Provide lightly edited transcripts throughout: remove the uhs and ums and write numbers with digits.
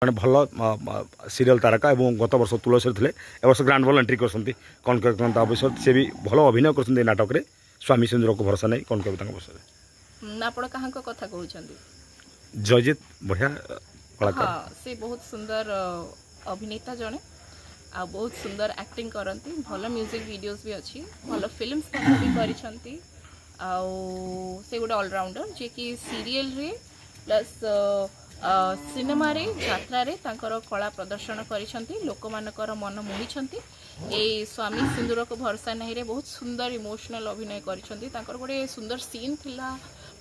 मैंने भल सीरियल तारका और गत वर्ष तुलसी थे ए वर्ष ग्रांड भल एंट्री कर कौन कहते विषय सी भी भल अभिनय कर नाटक में स्वामी सिंदूर को भरोसा नहीं कौन कहते विषय आपण कहाँ कथा कहते जयजीत बढ़िया कलाकार से बहुत सुंदर अभिनेता जड़े आ बहुत सुंदर एक्टिंग करती भल म्यूजिक वीडियोस भी अच्छी भल फिल्म्स भी करिसंती से गोटे ऑलराउंडर जे कि सीरियल रे प्लस सिनेमा रे यात्रा रे तांकर कला प्रदर्शन करिसंती लोक मानकर मन मोहिछंती ए स्वामी सिंदूर को भरोसा नहीं रे बहुत सुंदर इमोशनल अभिनय करिसंती तांकर गोटे सुंदर सीन थिला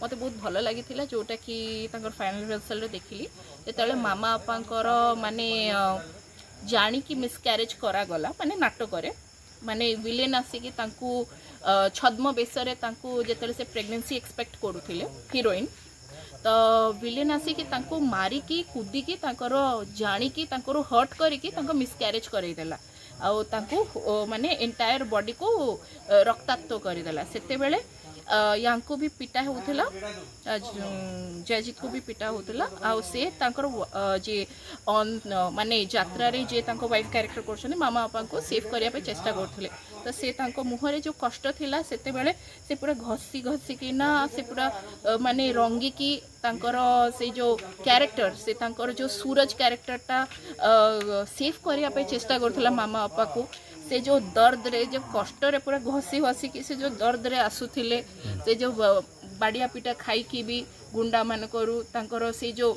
मते बहुत भल लगी जोटा कि फाइनल रिहर्सल रे देखिली जेतेले मामा बापांकर माने जानी कि मिसक्यारेज करा गला माने नाटक करे माने विलेन आसिकी तांकू छद्म बेसरे तांकू जेतेले से प्रेगनेंसी एक्सपेक्ट करूथिले हीरोइन तो विलेन आसिकी तांकू मारिकी कुदिकी तांकर जानिकी तांकर हर्ट करिकी तांको मिसक्यारेज करई देला आउ तांकू माने एंटायर बॉडी को रक्ताक्त कर देला सेते बेले यांको भी पिटा होउथला जयजीत को भी पिटा होउथला आ से तांकर जे ऑन माने यात्रा रे जे तांको वाइफ कैरेक्टर करछने मामा बापा को सेव करिया पे चेष्टा करथले तो से तांको मुहरे जो कष्ट थिला सेते बेले से पूरा घसी घसी कि ना से पूरा माने रंगी की तांकर से जो कैरेक्टर से तांकर जो सूरज कैरेक्टरटा सेव करिया पे चेष्टा करथला मामा बापा को से जो दर्द रे जो कष्ट रे पूरा घसी घसी कि से जो दर्द रे आसुथिले से जो बाड़िया पिटा खाई की भी गुंडा मान करू तांकर से जो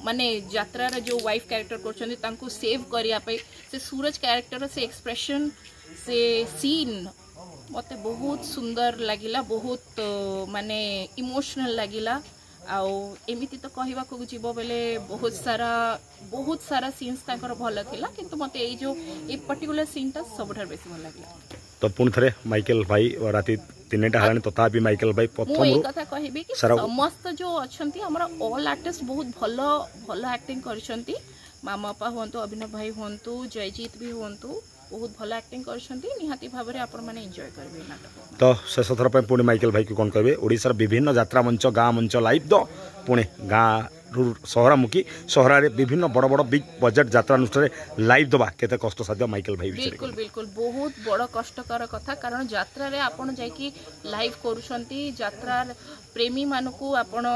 माने यात्रा रे जो वाइफ कैरेक्टर करछन्ती तांको सेव करिया पे से सूरज कैरेक्टर से एक्सप्रेशन से सीन मते बहुत सुंदर लागिला बहुत माने इमोशनल लागिला आउ एमिति तो कहवा को जीव बेले बहुत सारा सीन्स ताकर भल थिला किंतु मते ए जो ए पर्टिकुलर सीनटा सबठार बेसी भल लागिला तो पुन थरे माइकल भाई राति 3टा हलानी तथापि माइकल भाई प्रथम मु कथा कहबी कि समस्त जो अछंती हमरा ऑल आर्टिस्ट बहुत भल एक्टिंग करछंती मामा बापा होंतु अभिनव भाई होंतु जयजीत भी होंतु बहुत भल एक्टिंग करछंती निहाती भाव रे आपण माने एन्जॉय करबे नाटक तो शेष थर पे पुणी माइकल भाई को कौन कहबे ओडिसा विभिन्न यात्रा मंच गाँ मंच लाइव दो पुणे गाँ सहरामुखी सहर विभिन्न बड़ बड़ बिग बजेट यात्रा अनुष्ठान लाइव दबा केते कष्ट साध्य माइकल भाई बिल्कुल बिल्कुल बहुत बड़ कष्टकर कथा कारण यात्रा रे आपण जाय कि लाइव करूछंती यात्रा प्रेमी मानकू आपण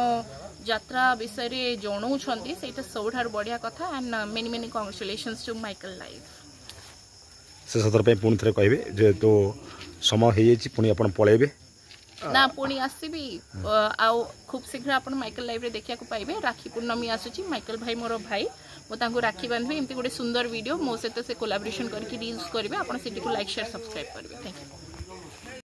यात्रा विषय रे जणाउछंती सेटा सबठार बढ़िया कथा and many many congratulations to Michael live से सतर पे पुणी थे कहे जे तो समय हो जाए पुणी आप पलैबे ना पुणी आसबी आउ खूब शीघ्र आप माइकल लाइव रे देखा पाइबे राखी पूर्णमी आसूची माइकल भाई मोर भाई मुझे राखी बांधे एमती गोटे सुंदर वीडियो मो सहित से कोलाबोरेशन करके रील्स करेंगे आप लाइक शेयर सब्सक्राइब करेंगे थैंक यू।